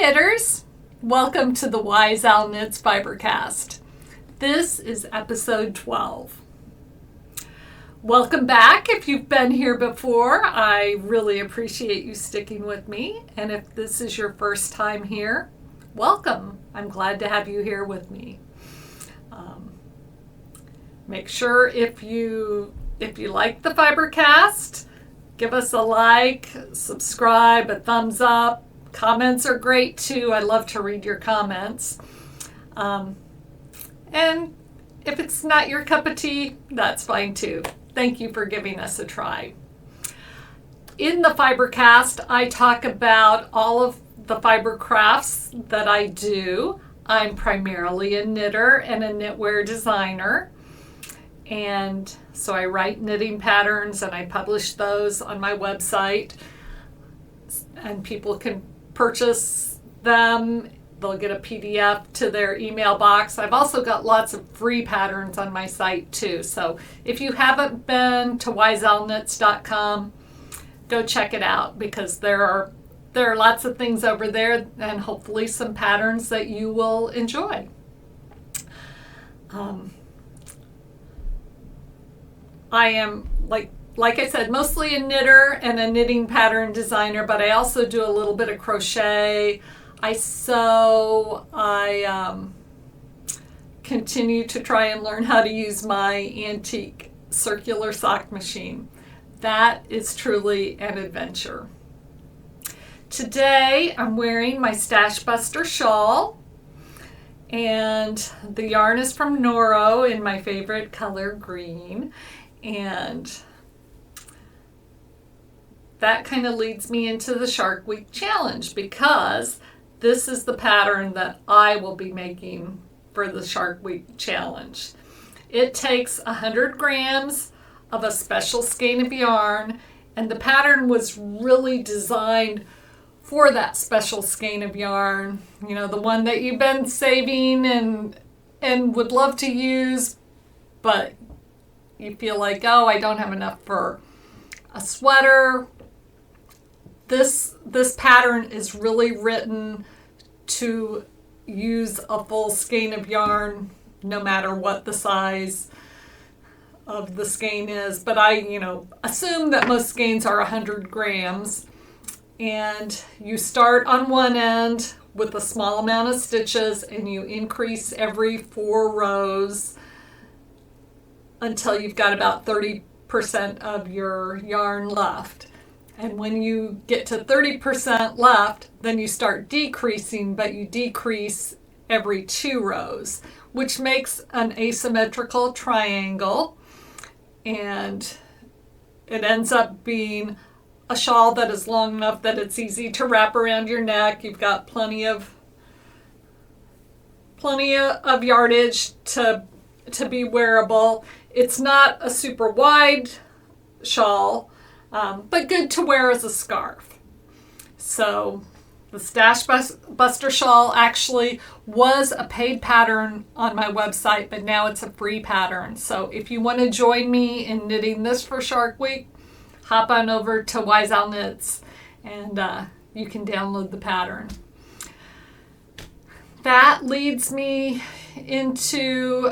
knitters, welcome to the Wise Owl Knits Fibercast. This is episode 12. Welcome back if you've been here before. I really appreciate you sticking with me. And if this is your first time here, welcome. I'm glad to have you here with me. Make sure if you like the Fibercast, give us a like, subscribe, a thumbs up. Comments are great too. I love to read your comments. And if it's not your cup of tea, that's fine too. Thank you for giving us a try. In the Fibercast, I talk about all of the fiber crafts that I do. I'm primarily a knitter and a knitwear designer. And so I write knitting patterns and I publish those on my website. And people can purchase them. They'll get a PDF to their email box. I've also got lots of free patterns on my site too. So if you haven't been to wiseowlknits.com, go check it out because there are lots of things over there and hopefully some patterns that you will enjoy. I am, like I said, mostly a knitter and a knitting pattern designer, but I also do a little bit of crochet. I sew. I continue to try and learn how to use my antique circular sock machine. That is truly an adventure. Today I'm wearing my Stash Buster shawl, and the yarn is from Noro in my favorite color, green. And that kind of leads me into the Shark Week Challenge because this is the pattern that I will be making for the Shark Week Challenge. It takes 100 grams of a special skein of yarn, and the pattern was really designed for that special skein of yarn. You know, the one that you've been saving and would love to use, but you feel like, oh, I don't have enough for a sweater. This pattern is really written to use a full skein of yarn, no matter what the size of the skein is. But I, assume that most skeins are 100 grams. And you start on one end with a small amount of stitches and you increase every 4 rows until you've got about 30% of your yarn left. And when you get to 30% left, then you start decreasing, but you decrease every 2 rows, which makes an asymmetrical triangle. And it ends up being a shawl that is long enough that it's easy to wrap around your neck. You've got plenty of yardage to be wearable. It's not a super wide shawl, but good to wear as a scarf. So the Stash Buster shawl actually was a paid pattern on my website, but now it's a free pattern. So if you want to join me in knitting this for Shark Week, hop on over to Wise Owl Knits and you can download the pattern. That leads me into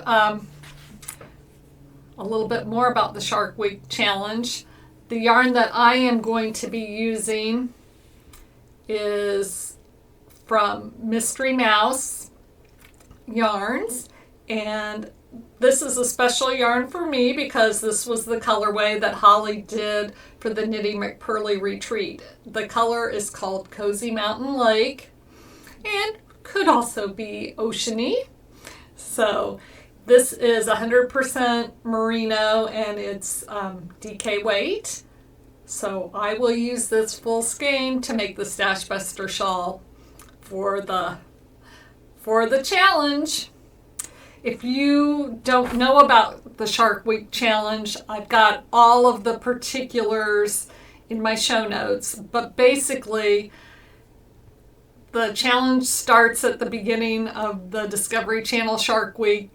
a little bit more about the Shark Week Challenge. The yarn that I am going to be using is from Mystery Mouse Yarns, and this is a special yarn for me because this was the colorway that Holly did for the Knitting McPurley Retreat. The color is called Cozy Mountain Lake and could also be oceany. So this is 100% merino and it's DK weight. So I will use this full skein to make the Stash Buster shawl for the challenge. If you don't know about the Shark Week Challenge, I've got all of the particulars in my show notes. But basically, the challenge starts at the beginning of the Discovery Channel Shark Week,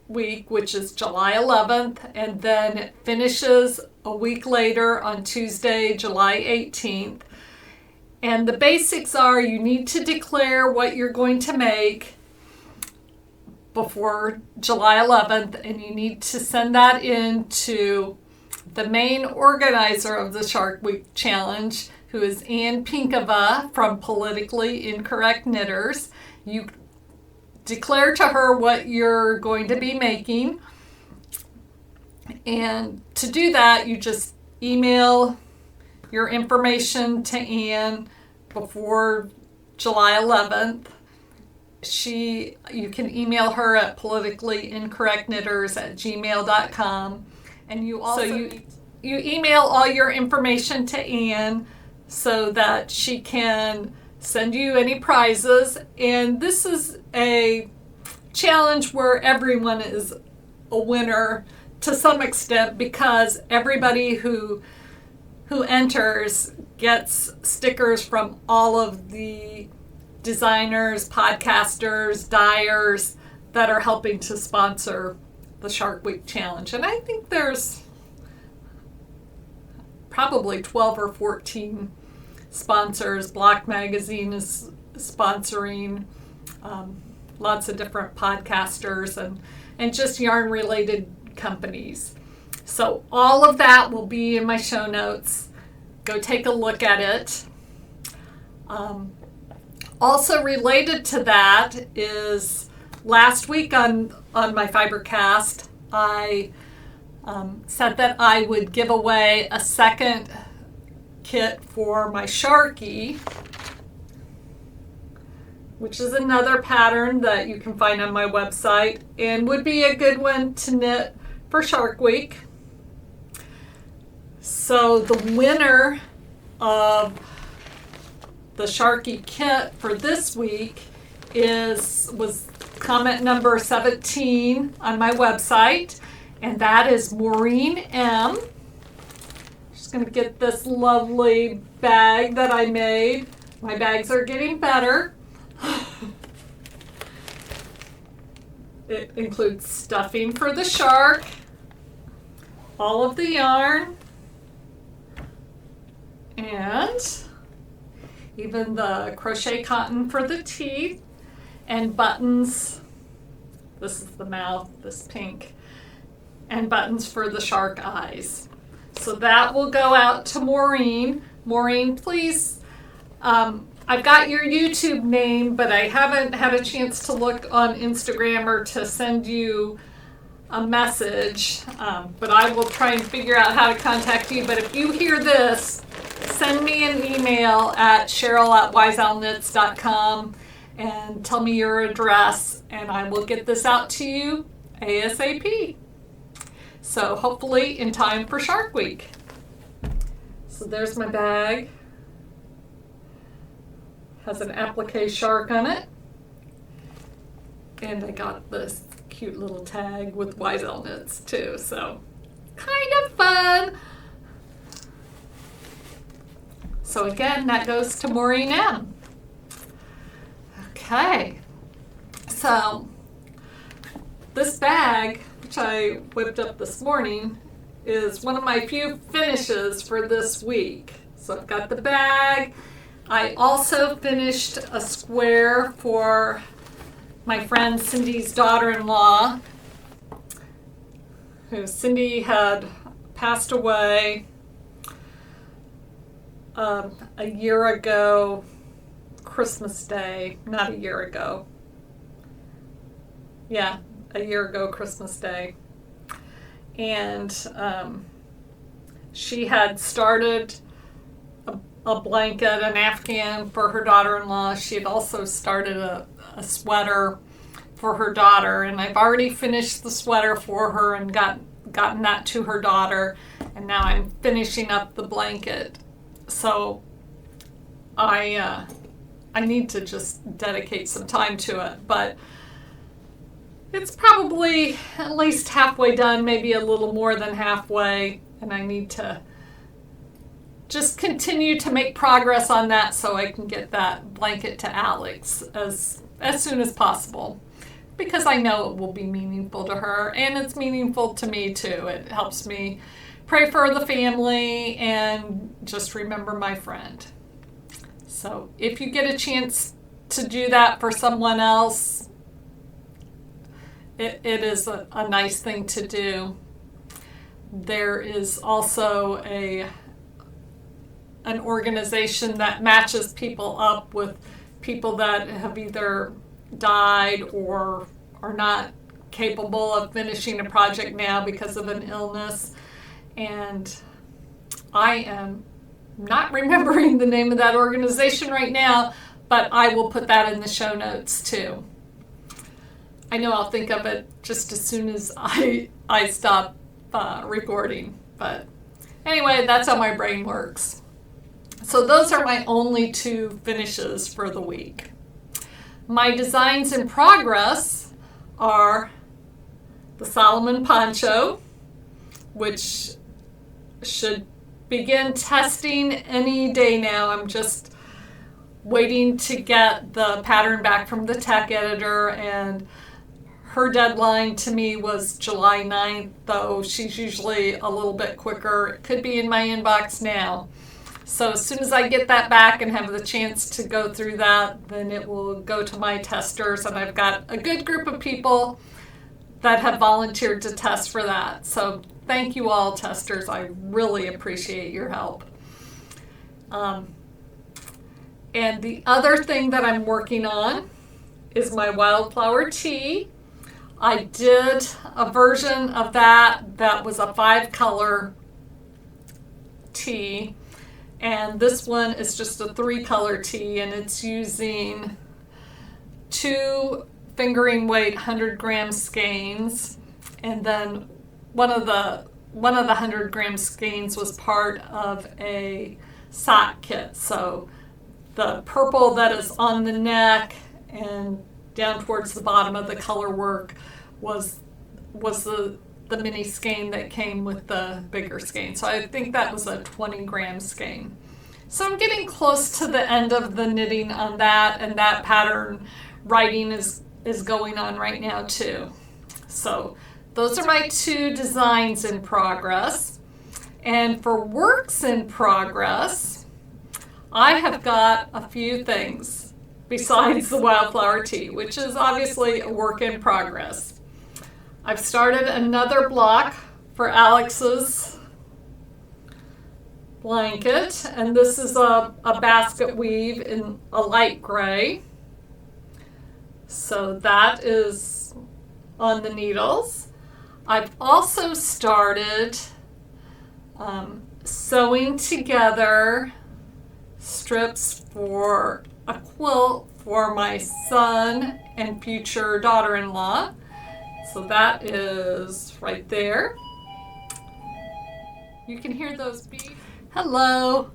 which is July 11th, and then it finishes a week later on Tuesday, July 18th. And the basics are you need to declare what you're going to make before July 11th, and you need to send that in to the main organizer of the Shark Week Challenge, who is Ann Pinkava from Politically Incorrect Knitters. You declare to her what you're going to be making. And to do that, you just email your information to Ann before July 11th. You can email her at politicallyincorrectknitters@gmail.com. And you also you email all your information to Ann so that she can send you any prizes. And this is a challenge where everyone is a winner to some extent, because everybody who enters gets stickers from all of the designers, podcasters, dyers that are helping to sponsor the Shark Week Challenge. And I think there's probably 12 or 14 sponsors. Block Magazine is sponsoring, lots of different podcasters and just yarn related companies. So all of that will be in my show notes. Go take a look at it. Also related to that is last week on my Fibercast, I said that I would give away a second kit for my Sharky, which is another pattern that you can find on my website and would be a good one to knit for Shark Week. So the winner of the Sharky kit for this week was comment number 17 on my website, and that is Maureen M. Just going to get this lovely bag that I made. My bags are getting better. It includes stuffing for the shark, all of the yarn, and even the crochet cotton for the teeth, and buttons. This is the mouth, this pink, and buttons for the shark eyes. So that will go out to Maureen. Maureen, please, I've got your YouTube name, but I haven't had a chance to look on Instagram or to send you a message, but I will try and figure out how to contact you. But if you hear this, send me an email at cheryl@wiseowlknits.com and tell me your address, and I will get this out to you ASAP. So hopefully in time for Shark Week. So there's my bag. Has an applique shark on it. And I got this cute little tag with Wise Owl Knits too, so kind of fun. So again, that goes to Maureen M. Okay, so this bag, which I whipped up this morning, is one of my few finishes for this week. So I've got the bag. I also finished a square for my friend Cindy's daughter-in-law, Cindy had passed away a year ago, Christmas Day, not a year ago. Yeah, a year ago, Christmas Day. And she had started a blanket, an Afghan for her daughter-in-law. She had also started a sweater for her daughter, and I've already finished the sweater for her and gotten that to her daughter, and now I'm finishing up the blanket. So I need to just dedicate some time to it, but it's probably at least halfway done, maybe a little more than halfway, and I need to just continue to make progress on that so I can get that blanket to Alex as soon as possible, because I know it will be meaningful to her, and it's meaningful to me too. It helps me pray for the family and just remember my friend. So if you get a chance to do that for someone else, it is a nice thing to do. There is also an organization that matches people up with people that have either died or are not capable of finishing a project now because of an illness. And I am not remembering the name of that organization right now, but I will put that in the show notes too. I know I'll think of it just as soon as I stop recording. But anyway, that's how my brain works. So those are my only 2 finishes for the week. My designs in progress are the Solomon poncho, which should begin testing any day now. I'm just waiting to get the pattern back from the tech editor, and her deadline to me was July 9th, though she's usually a little bit quicker. It could be in my inbox now. So as soon as I get that back and have the chance to go through that, then it will go to my testers, and I've got a good group of people that have volunteered to test for that. So thank you all, testers. I really appreciate your help. And the other thing that I'm working on is my wildflower tea. I did a version of that was a 5-color tea, and this one is just a 3-color tea, and it's using 2 fingering weight 100-gram skeins, and then one of the 100-gram skeins was part of a sock kit. So the purple that is on the neck and down towards the bottom of the color work was the mini skein that came with the bigger skein. So I think that was a 20-gram skein. So I'm getting close to the end of the knitting on that, and that pattern writing is going on right now too. So those are my 2 designs in progress. And for works in progress, I have got a few things besides the wildflower tea, which is obviously a work in progress. I've started another block for Alex's blanket, and this is a basket weave in a light gray. So that is on the needles. I've also started sewing together strips for a quilt for my son and future daughter-in-law. So that is right there. You can hear those beats. Hello.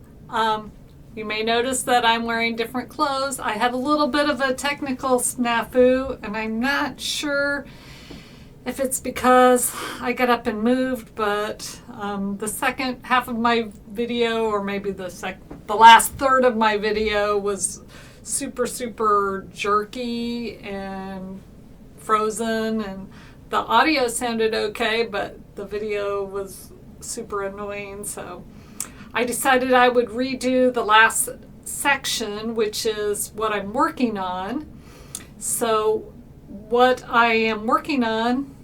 You may notice that I'm wearing different clothes. I had a little bit of a technical snafu, and I'm not sure if it's because I got up and moved, but the second half of my video, or maybe the last third of my video, was super jerky and frozen, and the audio sounded okay, but the video was super annoying. So I decided I would redo the last section, which is what I'm working on. So what I am working on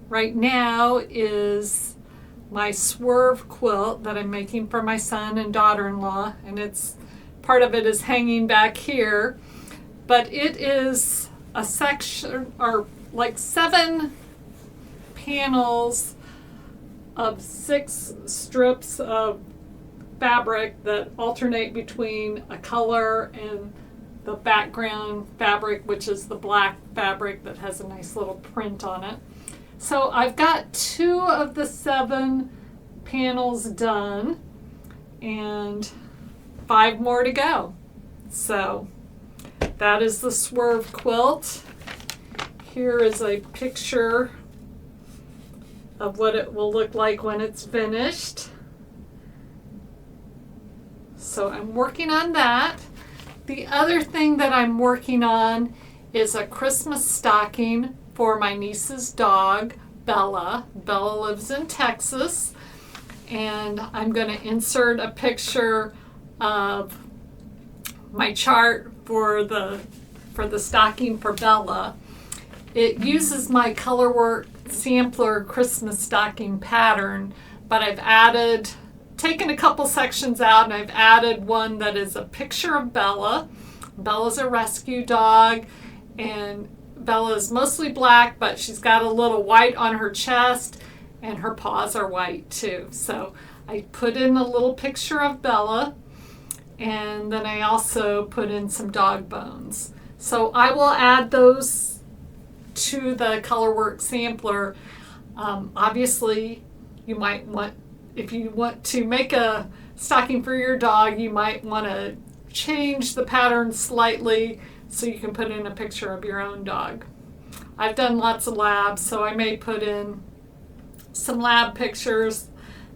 right now is my swerve quilt that I'm making for my son and daughter-in-law, and it's part of it is hanging back here, but it is a section, or like 7 panels of 6 strips of fabric that alternate between a color and the background fabric, which is the black fabric that has a nice little print on it. So I've got 2 of the 7 panels done and 5 more to go. So that is the swerve quilt. Here is a picture of what it will look like when it's finished. So I'm working on that. The other thing that I'm working on is a Christmas stocking for my niece's dog, Bella. Bella lives in Texas, and I'm going to insert a picture of my chart for the stocking for Bella, it uses my Colorwork Sampler Christmas stocking pattern, but I've taken a couple sections out, and I've added one that is a picture of Bella. Bella's a rescue dog, and Bella is mostly black, but she's got a little white on her chest, and her paws are white too. So I put in a little picture of Bella, and then I also put in some dog bones. So I will add those to the Colorwork Sampler. Obviously, you might want, if you want to make a stocking for your dog, you might want to change the pattern slightly so you can put in a picture of your own dog. I've done lots of labs, so I may put in some lab pictures,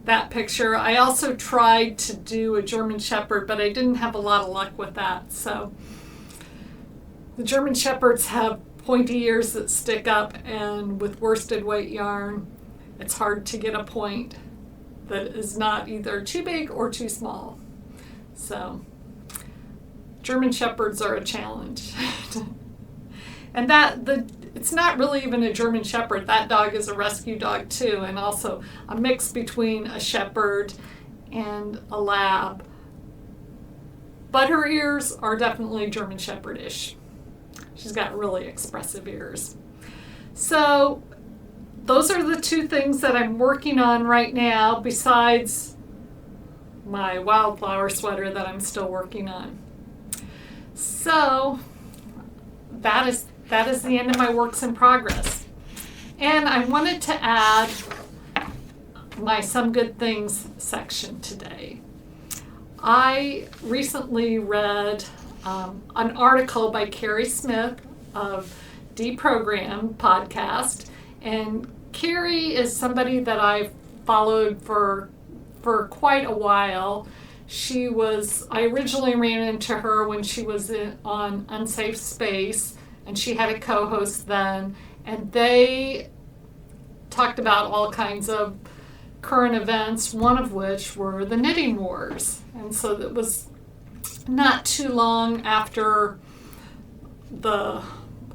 that picture. I also tried to do a German Shepherd, but I didn't have a lot of luck with that. So the German Shepherds have pointy ears that stick up, and with worsted weight yarn, it's hard to get a point that is not either too big or too small. So German Shepherds are a challenge. And it's not really even a German Shepherd. That dog is a rescue dog too, and also a mix between a Shepherd and a Lab. But her ears are definitely German Shepherd-ish. She's got really expressive ears. So those are the two things that I'm working on right now, besides my wildflower sweater that I'm still working on. So that is the end of my works in progress. And I wanted to add my Some Good Things section today. I recently read an article by Carrie Smith of Deprogrammed podcast, and Carrie is somebody that I've followed for quite a while. I originally ran into her when she was on Unsafe Space, and she had a co-host then, and they talked about all kinds of current events, one of which were the knitting wars. And so it was not too long after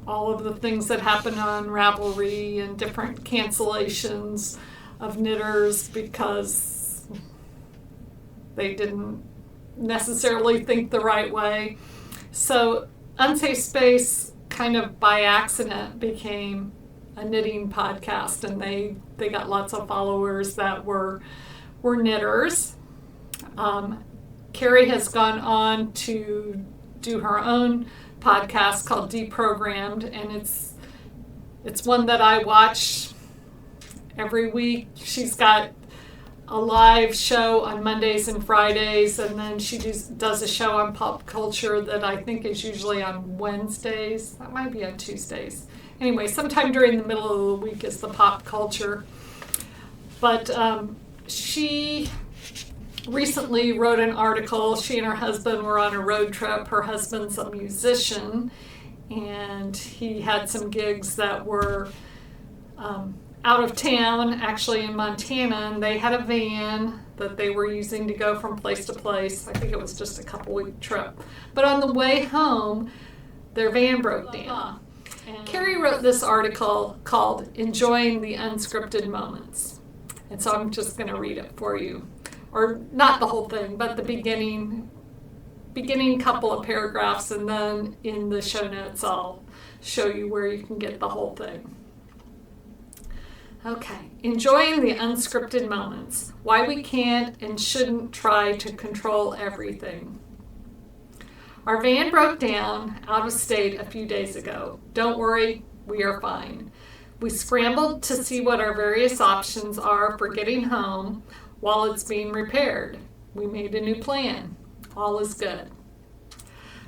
all of the things that happened on Ravelry and different cancellations of knitters because they didn't necessarily think the right way. So Unsafe Space kind of by accident became a knitting podcast, and they got lots of followers that were knitters. Carrie has gone on to do her own podcast called Deprogrammed, and it's one that I watch every week. She's got a live show on Mondays and Fridays, and then she does a show on pop culture that I think is usually on Wednesdays. That might be on Tuesdays. Anyway, sometime during the middle of the week is the pop culture. But she recently wrote an article. She and her husband were on a road trip. Her husband's a musician, and he had some gigs that were out of town, actually in Montana, and they had a van that they were using to go from place to place. I think it was just a couple-week trip. But on the way home, their van broke down. And Carrie wrote this article called Enjoying the Unscripted Moments. And so I'm just going to read it for you. Or not the whole thing, but the beginning couple of paragraphs, and then in the show notes I'll show you where you can get the whole thing. Okay, enjoying the unscripted moments. Why we can't and shouldn't try to control everything. Our van broke down out of state a few days ago. Don't worry, we are fine. We scrambled to see what our various options are for getting home while it's being repaired. We made a new plan. All is good.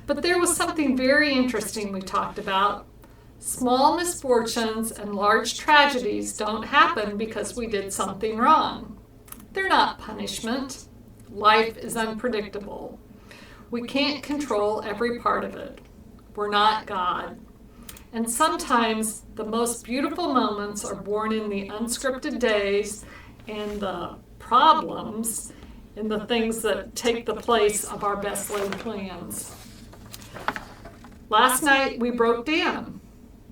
But there was something very interesting we talked about. Small misfortunes and large tragedies don't happen because we did something wrong. They're not punishment. Life is unpredictable. We can't control every part of it. We're not God. And sometimes the most beautiful moments are born in the unscripted days and the problems in the things that take the place of our best laid plans. Last night we broke down.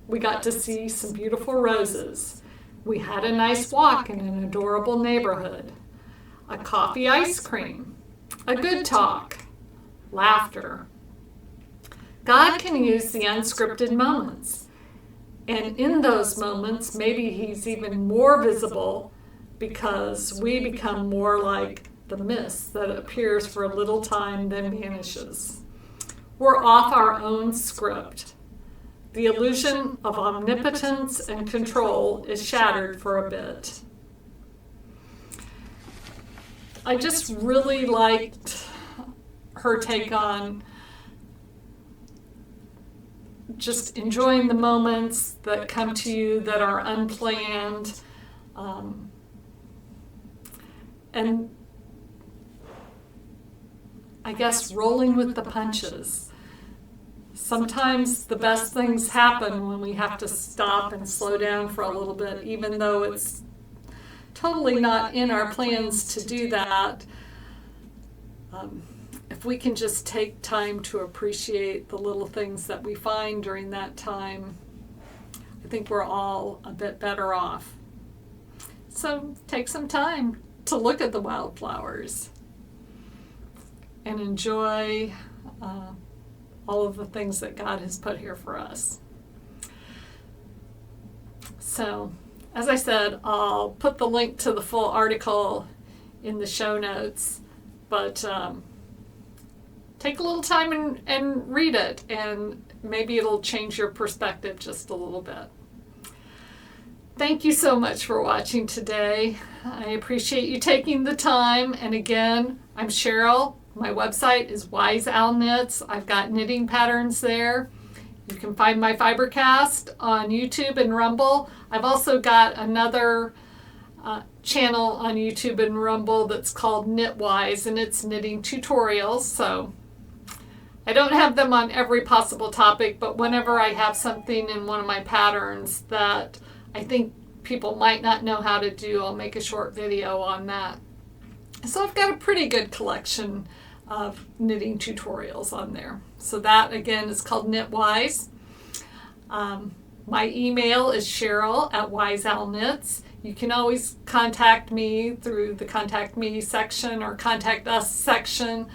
We got to see some beautiful roses. We had a nice walk in an adorable neighborhood. A coffee ice cream. A good talk. Laughter. God can use the unscripted moments. And in those moments, maybe He's even more visible because we become more like the mist that appears for a little time then vanishes. We're off our own script. The illusion of omnipotence and control is shattered for a bit. I just really liked her take on just enjoying the moments that come to you that are unplanned, and I guess rolling with the punches. Sometimes the best things happen when we have to stop and slow down for a little bit, even though it's totally not in our plans to do that. If we can just take time to appreciate the little things that we find during that time, I think we're all a bit better off. So take some time to look at the wildflowers and enjoy all of the things that God has put here for us. So, as I said, I'll put the link to the full article in the show notes, but take a little time and read it, and maybe it'll change your perspective just a little bit. Thank you so much for watching today. I appreciate you taking the time, and again, I'm Cheryl. My website is Wise Owl Knits. I've got knitting patterns there. You can find my Fibercast on YouTube and Rumble. I've also got another channel on YouTube and Rumble that's called Knitwise, and it's knitting tutorials. So I don't have them on every possible topic, but whenever I have something in one of my patterns that I think people might not know how to do, I'll make a short video on that. So I've got a pretty good collection of knitting tutorials on there. So that again is called Knitwise. My email is Cheryl@WiseOwlKnits. You can always contact me through the Contact Me section or Contact Us section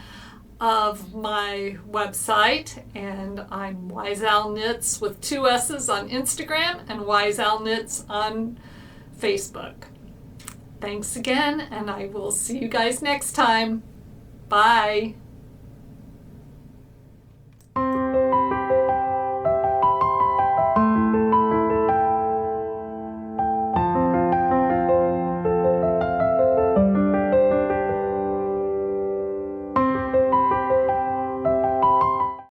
of my website, and I'm Wise Owl Knits with 2 S's on Instagram and Wise Owl Knits on Facebook. Thanks again, and I will see you guys next time. Bye.